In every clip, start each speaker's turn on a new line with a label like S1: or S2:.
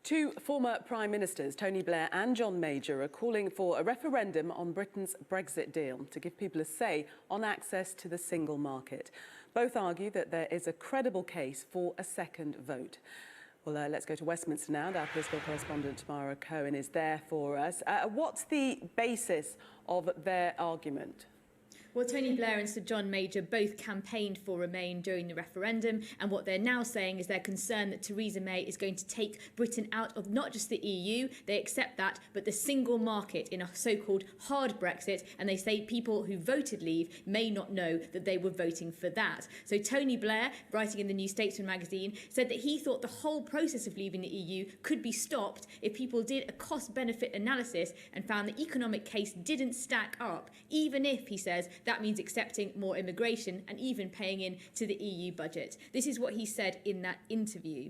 S1: Two former Prime Ministers, Tony Blair and John Major, are calling for a referendum on Britain's Brexit deal to give people a say on access to the single market. Both argue that there is a credible case for a second vote. Well, let's go to Westminster now. Our political correspondent Tamara Cohen is there for us. What's the basis of their argument?
S2: Well, Tony Blair and Sir John Major both campaigned for Remain during the referendum, and what they're now saying is they're concerned that Theresa May is going to take Britain out of not just the EU, they accept that, but the single market in a so-called hard Brexit, and they say people who voted leave may not know that they were voting for that. So Tony Blair, writing in the New Statesman magazine, said that he thought the whole process of leaving the EU could be stopped if people did a cost-benefit analysis and found the economic case didn't stack up, even if, he says, that means accepting more immigration and even paying in to the EU budget. This is what he said in that interview.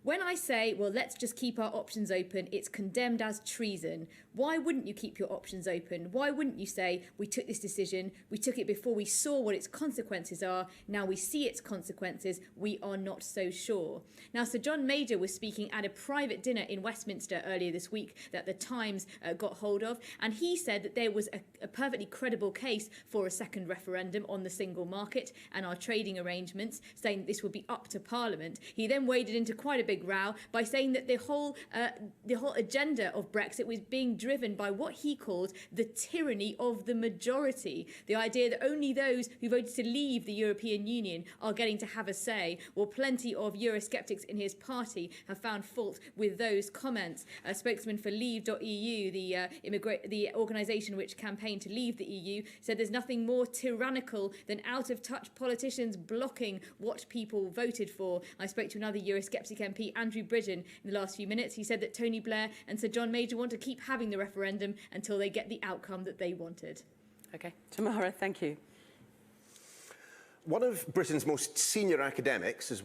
S2: When I say, well, let's just keep our options open, it's condemned as treason. Why wouldn't you keep your options open? Why wouldn't you say, we took this decision, we took it before we saw what its consequences are, now we see its consequences, we are not so sure. Now, Sir John Major was speaking at a private dinner in Westminster earlier this week that the Times got hold of, and he said that there was a perfectly credible case for a second referendum on the single market and our trading arrangements, saying that this would be up to Parliament. He then waded into quite a big row by saying that the whole agenda of Brexit was being driven by what he called the tyranny of the majority, the idea that only those who voted to leave the European Union are getting to have a say. Well, plenty of Eurosceptics in his party have found fault with those comments. A spokesman for Leave.eu, the organisation which campaigned to leave the EU, said there's nothing more tyrannical than out-of-touch politicians blocking what people voted for. I spoke to another Eurosceptic MP, Andrew Bridgen, in the last few minutes. He said that Tony Blair and Sir John Major want to keep having the referendum until they get the outcome that they wanted.
S1: OK. Tamara, thank you.
S3: One of Britain's most senior academics is